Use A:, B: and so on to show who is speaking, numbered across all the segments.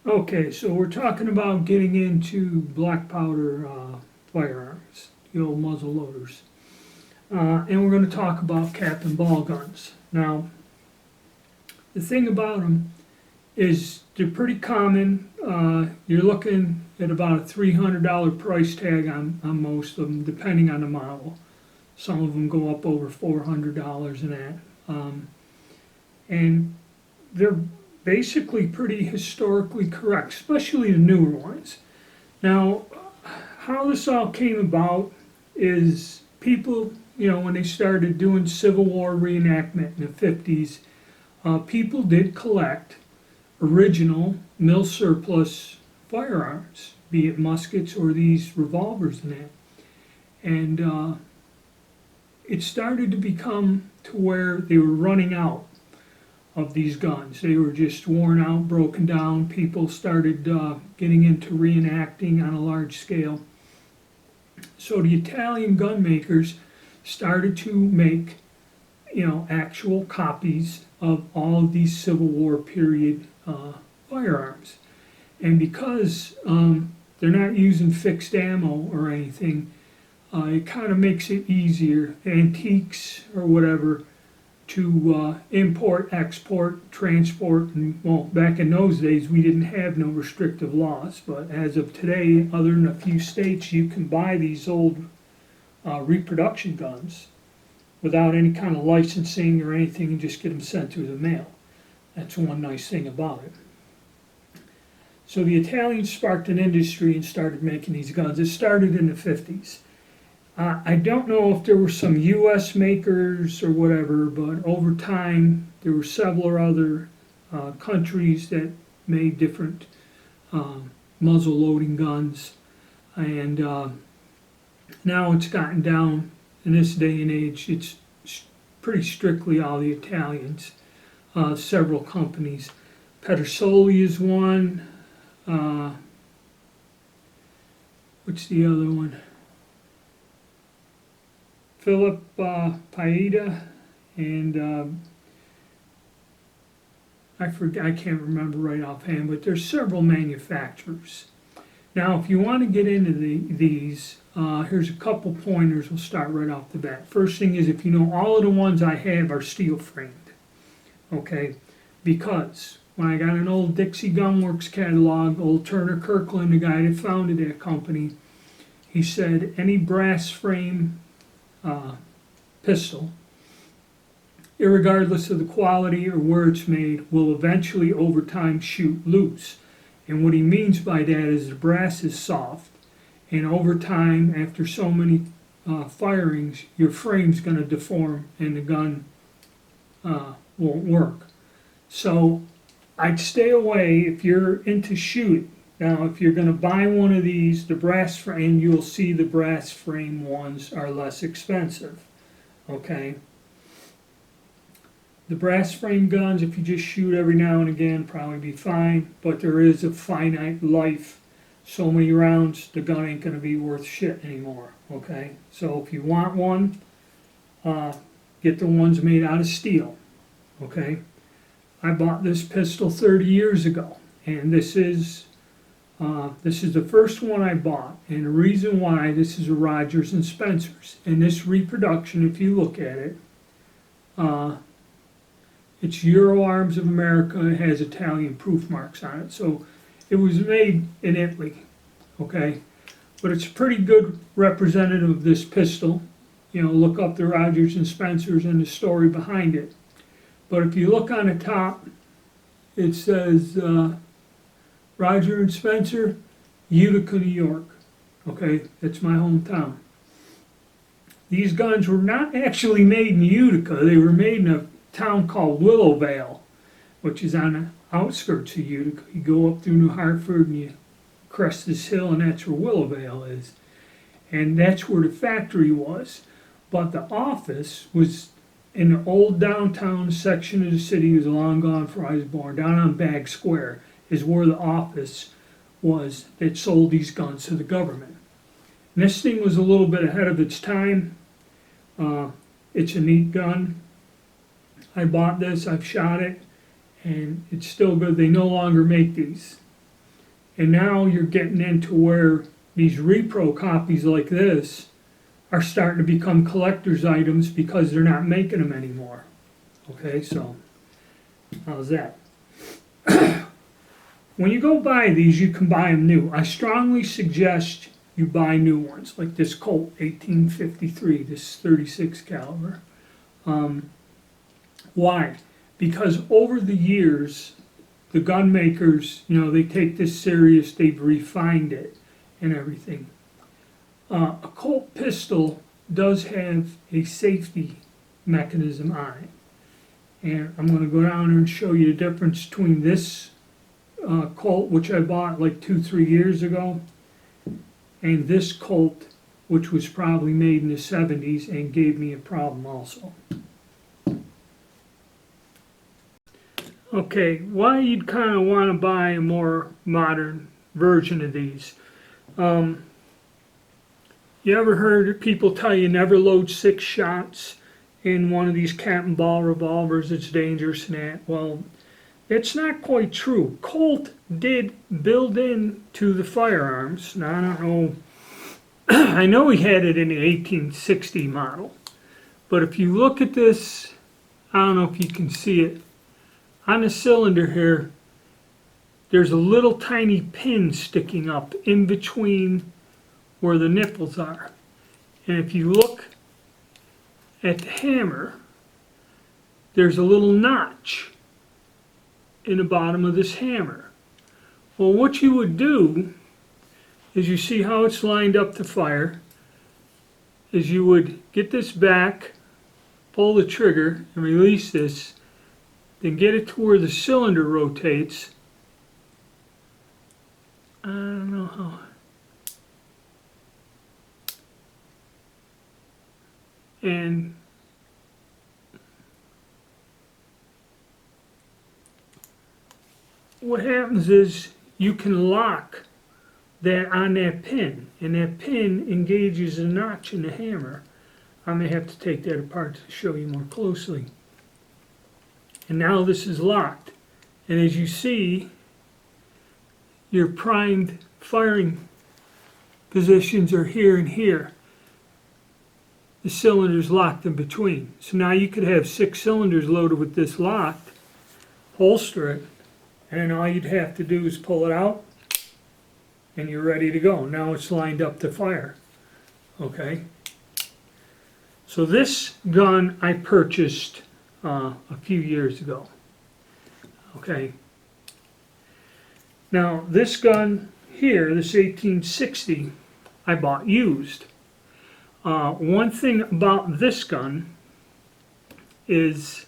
A: Okay, so we're talking about getting into black powder firearms, the old muzzle loaders. And we're going to talk about cap and ball guns. Now, the thing about them is they're pretty common. You're looking at about a $300 price tag on most of them, depending on the model. Some of them go up over $400 and that. And they're basically pretty historically correct, especially the newer ones. Now, how this all came about is people, when they started doing Civil War reenactment in the 50s, people did collect original mill surplus firearms, be it muskets or these revolvers and that. And it started to become to where they were running out of these guns. They were just worn out, broken down. People started getting into reenacting on a large scale. So the Italian gun makers started to make, actual copies of all of these Civil War period firearms. And because they're not using fixed ammo or anything, it kind of makes it easier, antiques or whatever, to import, export, transport, and well, back in those days we didn't have no restrictive laws, but as of today, other than a few states, you can buy these old reproduction guns without any kind of licensing or anything and just get them sent through the mail. That's one nice thing about it. So the Italians sparked an industry and started making these guns. It started in the 50s. I don't know if there were some U.S. makers or whatever, but over time there were several other countries that made different muzzle loading guns, and now it's gotten down in this day and age. It's pretty strictly all the Italians. Several companies. Pedersoli is one. What's the other one? Philip Paeta, and I forget, I can't remember right offhand, but there's several manufacturers. Now, if you want to get into these, here's a couple pointers. We'll start right off the bat. First thing is, if you know, all of the ones I have are steel framed, okay? Because when I got an old Dixie Gunworks catalog, old Turner Kirkland, the guy that founded that company, he said any brass frame pistol, irregardless of the quality or where it's made, will eventually over time shoot loose. And what he means by that is the brass is soft, and over time, after so many firings, your frame's going to deform and the gun won't work. So I'd stay away if you're into shooting. Now, if you're going to buy one of these, the brass frame, you'll see the brass frame ones are less expensive, okay? The brass frame guns, if you just shoot every now and again, probably be fine, but there is a finite life. So many rounds, the gun ain't going to be worth shit anymore, okay? So if you want one, get the ones made out of steel, okay? I bought this pistol 30 years ago, and this is the first one I bought, and the reason why, this is a Rogers and Spencer's. And this reproduction, if you look at it, it's Euro Arms of America. It has Italian proof marks on it, so it was made in Italy, okay? But it's a pretty good representative of this pistol. Look up the Rogers and Spencer's and the story behind it. But if you look on the top, it says Roger and Spencer, Utica, New York. Okay, that's my hometown. These guns were not actually made in Utica. They were made in a town called Willowvale, which is on the outskirts of Utica. You go up through New Hartford and you crest this hill, and that's where Willowvale is. And that's where the factory was. But the office was in the old downtown section of the city. It was long gone before I was born. Down on Bag Square is where the office was that sold these guns to the government. And this thing was a little bit ahead of its time. It's a neat gun. I bought this, I've shot it, and it's still good. They no longer make these. And now you're getting into where these repro copies like this are starting to become collector's items because they're not making them anymore. Okay, so how's that? When you go buy these, you can buy them new. I strongly suggest you buy new ones, like this Colt 1853, this 36 caliber. Why? Because over the years, the gun makers, they take this serious, they've refined it and everything. A Colt pistol does have a safety mechanism on it. And I'm going to go down and show you the difference between this Colt, which I bought like 2-3 years ago, and this Colt, which was probably made in the 70s and gave me a problem also. Okay, why you'd kind of want to buy a more modern version of these. You ever heard people tell you never load 6 shots in one of these Captain Ball revolvers, it's dangerous and that? Well, it's not quite true. Colt did build into the firearms. Now, I don't know, I know he had it in the 1860 model, but if you look at this, I don't know if you can see it, on the cylinder here, there's a little tiny pin sticking up in between where the nipples are. And if you look at the hammer, there's a little notch in the bottom of this hammer. Well, what you would do is, you see how it's lined up to fire, is you would get this back, pull the trigger and release this, then get it to where the cylinder rotates. I don't know how. And what happens is you can lock that on that pin, and that pin engages a notch in the hammer. I may have to take that apart to show you more closely. And now this is locked. And as you see, your primed firing positions are here and here. The cylinder's locked in between. So now you could have 6 cylinders loaded with this locked, holster it, and then all you'd have to do is pull it out, and you're ready to go. Now it's lined up to fire. Okay? So this gun I purchased a few years ago. Okay? Now this gun here, this 1860, I bought used. One thing about this gun is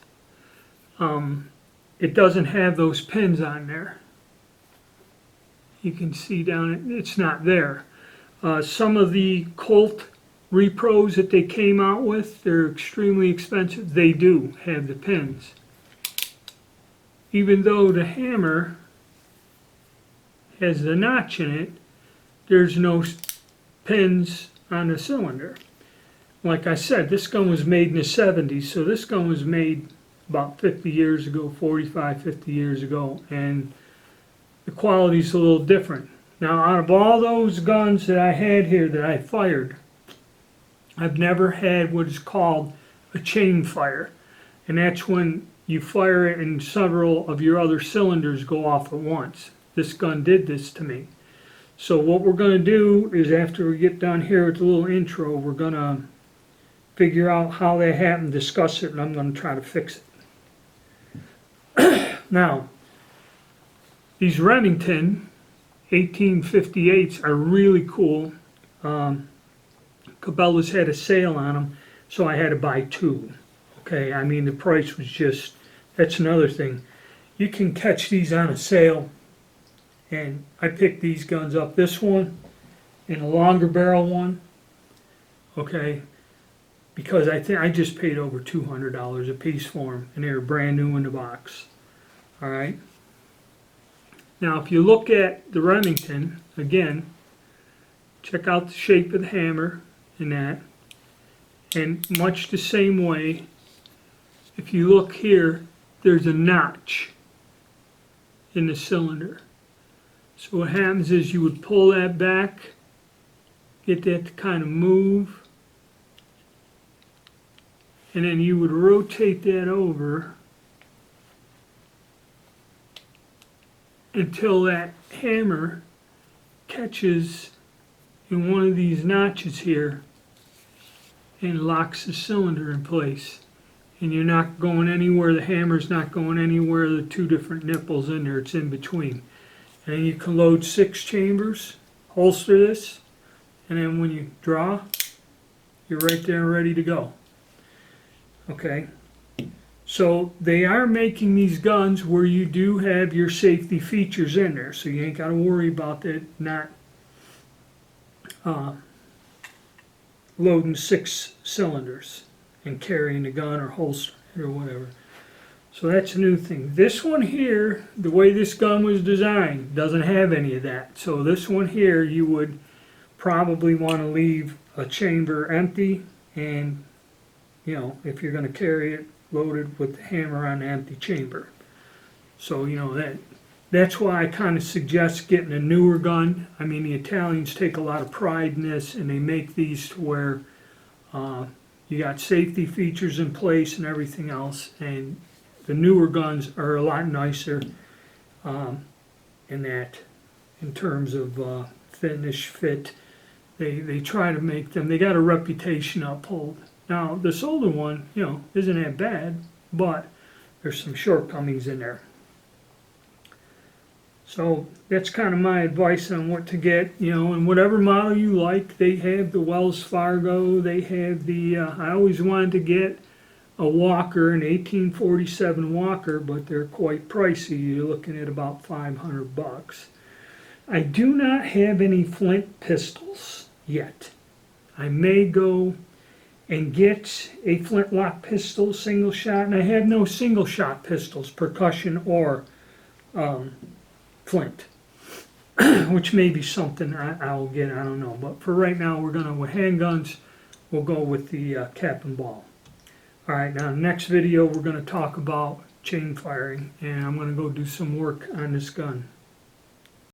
A: it doesn't have those pins on there. You can see down it's not there. Some of the Colt repros that they came out with, they're extremely expensive. They do have the pins. Even though the hammer has the notch in it, there's no pins on the cylinder. Like I said, this gun was made in the 70s, so this gun was made about 50 years ago, 45, 50 years ago, and the quality's a little different. Now, out of all those guns that I had here that I fired, I've never had what is called a chain fire, and that's when you fire it and several of your other cylinders go off at once. This gun did this to me. So what we're going to do is, after we get done here with the little intro, we're going to figure out how that happened, discuss it, and I'm going to try to fix it. Now, these Remington 1858s are really cool. Cabela's had a sale on them, so I had to buy 2. Okay, I mean, the price was just, that's another thing. You can catch these on a sale, and I picked these guns up. This one and a longer barrel one, okay, because I think I just paid over $200 a piece for them, and they were brand new in the box. All right. Now, if you look at the Remington again, check out the shape of the hammer and that, and much the same way. If you look here, there's a notch in the cylinder. So what happens is you would pull that back, get that to kind of move, and then you would rotate that over until that hammer catches in one of these notches here and locks the cylinder in place. And you're not going anywhere, the hammer's not going anywhere, the two different nipples in there, it's in between. And you can load 6 chambers, holster this, and then when you draw, you're right there ready to go. Okay, so they are making these guns where you do have your safety features in there, so you ain't got to worry about that not loading 6 cylinders and carrying the gun or holster or whatever. So that's a new thing. This one here, the way this gun was designed, doesn't have any of that. So this one here, you would probably want to leave a chamber empty, and you know, if you're going to carry it, loaded with the hammer on the empty chamber. So you know that's why I kind of suggest getting a newer gun. I mean, the Italians take a lot of pride in this, and they make these to where you got safety features in place and everything else, and the newer guns are a lot nicer in terms of finish, fit. They try to make them, they got a reputation to uphold. Now, this older one, you know, isn't that bad, but there's some shortcomings in there. So that's kind of my advice on what to get, you know, and whatever model you like. They have the Wells Fargo, they have the, I always wanted to get a Walker, an 1847 Walker, but they're quite pricey. You're looking at about $500. I do not have any flint pistols yet. I may go and get a flintlock pistol, single shot, and I have no single shot pistols, percussion or flint, which may be something I'll get, I don't know. But for right now, we're gonna, with handguns, we'll go with the cap and ball. All right, now next video, we're gonna talk about chain firing, and I'm gonna go do some work on this gun.